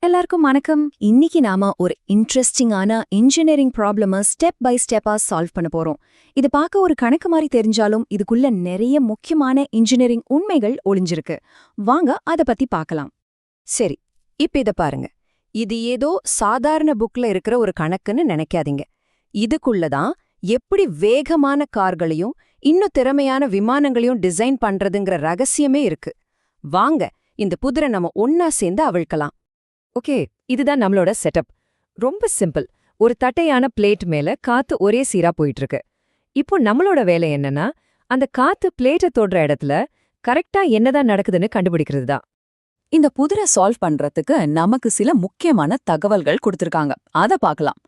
எல்லாருக்கும் வணக்கம். இன்னைக்கு நாம ஒரு இன்ட்ரெஸ்டிங்கான இன்ஜினியரிங் ப்ராப்ளம ஸ்டெப் பை ஸ்டெப்பா சால்வ் பண்ண போறோம். இது பார்க்க ஒரு கணக்கு மாதிரி தெரிஞ்சாலும் இதுக்குள்ள நிறைய முக்கியமான இன்ஜினியரிங் உண்மைகள் ஒளிஞ்சிருக்கு. வாங்க அத பத்தி பார்க்கலாம். சரி, இப்ப இத பாருங்க. இது ஏதோ சாதாரண புக்ல இருக்கிற ஒரு கணக்குன்னு நினைக்காதீங்க. இதுக்குள்ளதான் எப்படி வேகமான கார்களையும் இன்னும் திறமையான விமானங்களையும் டிசைன் பண்றதுங்கிற ரகசியமே இருக்கு. வாங்க இந்த புதிரை நம்ம ஒன்னா சேர்ந்து அவிழ்க்கலாம். ஓகே, இதுதான் நம்மளோட செட்டப். ரொம்ப சிம்பிள். ஒரு தட்டையான பிளேட் மேல காத்து ஒரே சீரா போயிட்டு இருக்கு. இப்போ நம்மளோட வேலை என்னன்னா, அந்த காத்து பிளேட்டை தொடுற இடத்துல கரெக்டா என்னதான் நடக்குதுன்னு கண்டுபிடிக்கிறது தான். இந்த புதிரை சால்வ் பண்றதுக்கு நமக்கு சில முக்கியமான தகவல்கள் கொடுத்திருக்காங்க. அத பார்க்கலாம்.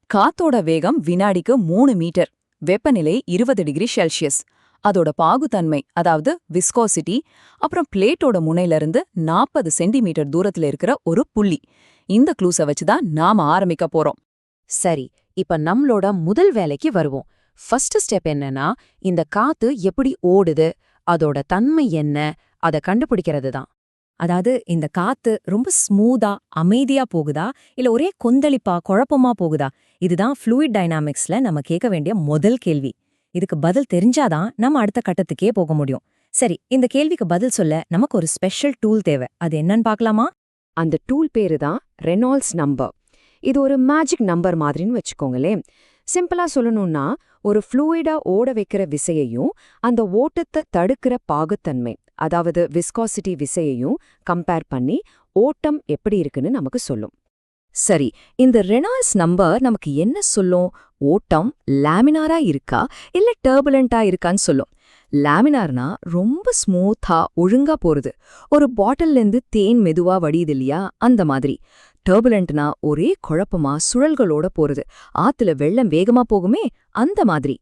காத்தோட வேகம் வினாடிக்கு 3 மீட்டர், வெப்பநிலை 20 டிகிரி செல்சியஸ், அதோட பாகுத்தன்மை அதாவது விஸ்கோசிட்டி, அப்புறம் பிளேட்டோட முனையிலிருந்து 40 சென்டிமீட்டர் தூரத்துல இருக்கிற ஒரு புள்ளி. இந்த க்ளூஸை வச்சுதான் நாம ஆரம்பிக்க போறோம். சரி, இப்ப நம்மளோட முதல் வேலைக்கு வருவோம். ஃபர்ஸ்ட் ஸ்டெப் என்னன்னா, இந்த காத்து எப்படி ஓடுது, அதோட தன்மை என்ன, அதை கண்டுபிடிக்கிறது தான். அதாவது இந்த காத்து ரொம்ப ஸ்மூதா அமைதியா போகுதா இல்ல ஒரே கொந்தளிப்பா குழப்பமா போகுதா? இதுதான் ஃப்ளூயிட் டைனாமிக்ஸ்ல நம்ம கேட்க வேண்டிய முதல் கேள்வி. இதுக்கு பதில் தெரிஞ்சாதான் நம்ம அடுத்த கட்டத்துக்கே போக முடியும். சரி, இந்த கேள்விக்கு பதில் சொல்ல நமக்கு ஒரு ஸ்பெஷல் டூல் தேவை. அது என்னன்னு பார்க்கலாமா? அந்த டூல் பேரு தான் ரெனால்ட்ஸ் நம்பர். இது ஒரு மேஜிக் நம்பர் மாதிரின்னு வச்சுக்கோங்களேன். சிம்பிளா சொல்லணும்னா, ஒரு ஃப்ளூயிடா ஓட வைக்கிற விசையையும் அந்த ஓட்டத்தை தடுக்கிற பாகுத்தன்மை அதாவது விஸ்காசிட்டி விசையையும் கம்பேர் பண்ணி ஓட்டம் எப்படி இருக்குன்னு நமக்கு சொல்லும். சரி, இந்த ரெனால்ட்ஸ் நம்பர் நமக்கு என்ன சொல்லும்? ஓட்டம் லேமினாரா இருக்கா இல்ல டர்புலண்டா இருக்கான்னு சொல்லும். லேமினார்னா ரொம்ப ஸ்மூத்தா ஒழுங்கா போறது, ஒரு பாட்டில்லேருந்து தேன் மெதுவா வடியுது இல்லையா, அந்த மாதிரி. டர்புலண்ட்னா ஒரே குழப்பமா சுழல்களோட போறது, ஆத்துல வெள்ளம் வேகமா போகுமே, அந்த மாதிரி.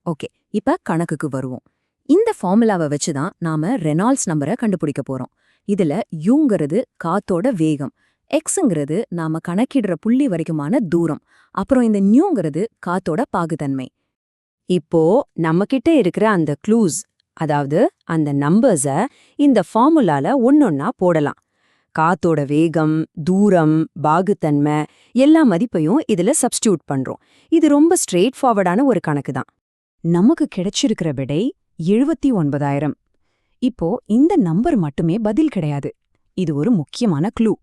ஓகே, இப்ப கணக்குக்கு வருவோம். இந்த ஃபார்முலாவை வச்சுதான் நாம ரெனால்ட்ஸ் நம்பரை கண்டுபிடிக்க போறோம். இதுல யூங்கிறது காத்தோட வேகம், எக்ஸுங்கிறது நாம கணக்கிடுற புள்ளி வரைக்குமான தூரம், அப்புறம் இந்த நியூங்கிறது காத்தோட பாகுத்தன்மை. இப்போ நம்மகிட்ட இருக்கிற அந்த க்ளூஸ், அதாவது அந்த நம்பர்ஸ இந்த ஃபார்முலால ஒன்னொன்னா போடலாம். காத்தோட வேகம், தூரம், பாகுத்தன்மை எல்லா மதிப்பையும் இதுல சப்ஸ்டியூட் பண்றோம். இது ரொம்ப ஸ்ட்ரெயிட் ஃபார்வர்டான ஒரு கணக்கு தான். நமக்கு கிடைச்சிருக்கிற விடை 79,000. இப்போ இந்த நம்பர் மட்டுமே பதில் கிடையாது. இது ஒரு முக்கியமான க்ளூ.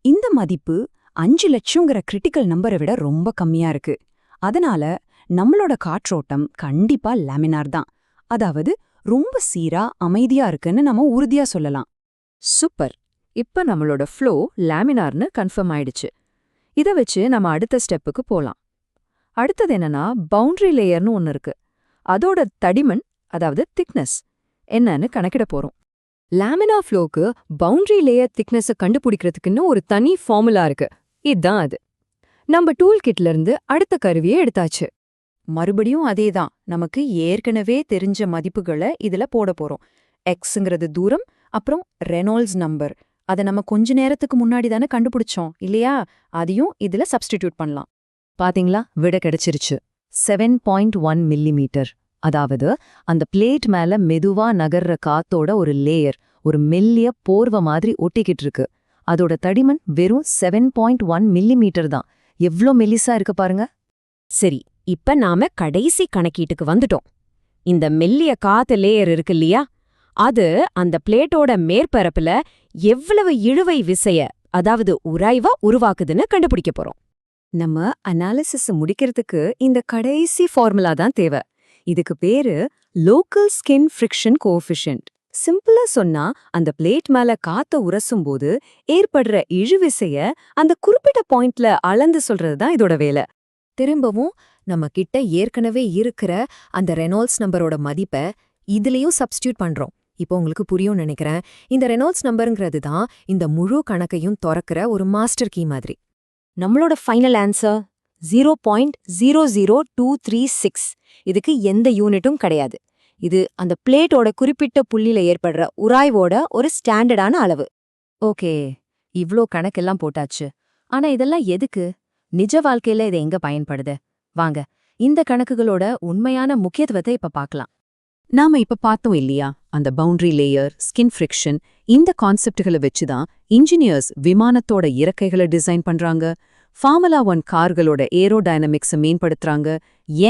இந்த மதிப்பு 5 லட்சங்கிற கிரிட்டிக்கல் நம்பரை விட ரொம்ப கம்மியா இருக்கு. அதனால நம்மளோட காற்றோட்டம் கண்டிப்பா லேமினார் தான், அதாவது ரொம்ப சீரா அமைதியா இருக்குன்னு நம்ம உறுதியா சொல்லலாம். சூப்பர். இப்ப நம்மளோட ஃப்ளோ லேமினார்னு கன்ஃபார்ம் ஆயிடுச்சு. இத வச்சு நம்ம அடுத்த ஸ்டெப்புக்கு போலாம். அடுத்தது என்னன்னா, பவுண்டரி லேயர்னு ஒன்னு இருக்கு. அதோட தடிமன் அதாவது திக்னஸ் என்னன்னு கணக்கிட போறோம். லேமினார் ஃப்ளோக்கு பவுண்டரி லேயர் திக்னஸை கண்டுபிடிக்கிறதுக்குன்னு ஒரு தனி ஃபார்முலா இருக்கு. இதுதான் அது. நம்ம டூல் கிட்ல இருந்து அடுத்த கருவியை எடுத்தாச்சு. மறுபடியும் அதேதான், நமக்கு ஏற்கனவே தெரிஞ்ச மதிப்புகளை இதுல போட போறோம். எக்ஸுங்கிறது தூரம், அப்புறம் ரெனால்ட்ஸ் நம்பர். அதை நம்ம கொஞ்ச நேரத்துக்கு முன்னாடி தானே கண்டுபிடிச்சோம் இல்லையா, அதையும் இதுல சப்ஸ்டிடியூட் பண்ணலாம். பாத்தீங்களா, விட கிடைச்சிருச்சு. 7.1 மில்லிமீட்டர். அதாவது அந்த பிளேட் மேல மெதுவா நகர்ற காத்தோட ஒரு லேயர், ஒரு மெல்லிய போர்வை மாதிரி ஒட்டிக்கிட்டு இருக்கு. அதோட தடிமன் வெறும் 7.1 மில்லிமீட்டர் தான். எவ்ளோ மெல்லிசா இருக்கு பாருங்க. சரி, இப்ப நாம கடைசி கணக்கீட்டுக்கு வந்துட்டோம். இந்த மெல்லிய காத்து லேயர் இருக்கு இல்லையா, அது அந்த பிளேட்டோட மேற்பரப்புல எவ்வளவு இழுவை விசைய அதாவது உராய்வா உருவாக்குதுன்னு கண்டுபிடிக்க போறோம். நம்ம அனாலிசிஸ் முடிக்கிறதுக்கு இந்த கடைசி ஃபார்முலா தான் தேவை. இதுக்கு பேரு லோக்கல் ஸ்கின் ஃப்ரிக்ஷன் கோஎஃபிஷியன்ட். சிம்பிளா சொன்னா, அந்த பிளேட் மேல காத்த உரசும்போது ஏற்படுற இழுவிசைய அந்த குறிப்பிட்ட பாயிண்ட்ல அளந்து சொல்றதுதான் இதோட வேலை. திரும்பவும் நம்ம கிட்ட ஏற்கனவே இருக்கிற அந்த ரெனால்ட்ஸ் நம்பரோட மதிப்பை இதுலயும் சப்ஸ்டியூட் பண்றோம். இப்போ உங்களுக்கு புரியும் நினைக்கிறேன். இந்த ரெனால்ட்ஸ் நம்பருங்கிறது தான் இந்த முழு கணக்கையும் திறக்கிற ஒரு மாஸ்டர் கீ மாதிரி. நம்மளோட ஃபைனல் ஆன்சர் 0.00236. இதுக்கு எந்த யூனிட்டும் கிடையாது. இது அந்த பிளேட்டோட குறிப்பிட்ட புள்ளியில ஏற்படுற உராய்வோட ஒரு ஸ்டாண்டர்டான அளவு. ஓகே, இவ்ளோ கணக்கெல்லாம் போட்டாச்சு. ஆனா இதெல்லாம் எதுக்கு? நிஜ வாழ்க்கையில இது எங்க பயன்படுது? வாங்க இந்த கணக்குகளோட உண்மையான முக்கியத்துவத்தை இப்ப பார்க்கலாம். நாம இப்ப பார்த்தோம் இல்லையா, அந்த பவுண்டரி லேயர், ஸ்கின் ஃப்ரிக்ஷன், இந்த கான்செப்டுகளை வச்சு தான் இன்ஜினியர்ஸ் விமானத்தோட இறக்கைகளை டிசைன் பண்றாங்க, ஃபார்முலா 1 கார்களோட ஏரோடைனமிக்ஸை மேம்படுத்துறாங்க,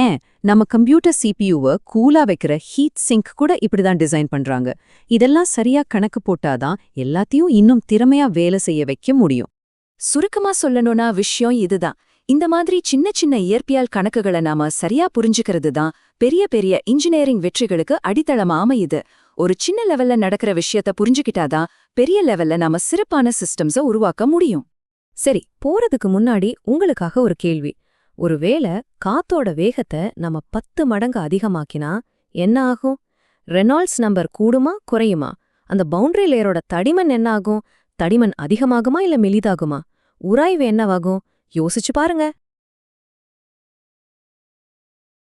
ஏன் நம்ம கம்ப்யூட்டர் சிபியூவை கூலா வைக்கிற ஹீட் சிங்க் கூட இப்படிதான் டிசைன் பண்றாங்க. இதெல்லாம் சரியா கணக்கு போட்டாதான் எல்லாத்தையும் இன்னும் திறமையா வேலை செய்ய வைக்க முடியும். சுருக்கமா சொல்லணும்னா விஷயம் இதுதான். இந்த மாதிரி சின்ன சின்ன இயற்பியல் கணக்குகளை நாம சரியா புரிஞ்சுக்கிறது தான் பெரிய பெரிய இன்ஜினியரிங் வெற்றிகளுக்கு அடித்தளமா அமையுது. ஒரு சின்ன லெவல்ல நடக்கிற விஷயத்த புரிஞ்சுக்கிட்டாதான் பெரிய லெவல்ல நாம சிறப்பான சிஸ்டம்ஸை உருவாக்க முடியும். சரி, போறதுக்கு முன்னாடி உங்களுக்காக ஒரு கேள்வி. ஒருவேளை காத்தோட வேகத்தை நம்ம 10 மடங்கு அதிகமாக்கினா என்ன ஆகும்? ரெனால்ட்ஸ் நம்பர் கூடுமா குறையுமா? அந்த பவுண்டரி லேயரோட தடிமன் என்ன ஆகும்? தடிமன் அதிகமாகுமா இல்ல மெலிதாகுமா? உராய்வு என்னவாகும்? யோசிச்சு பாருங்க.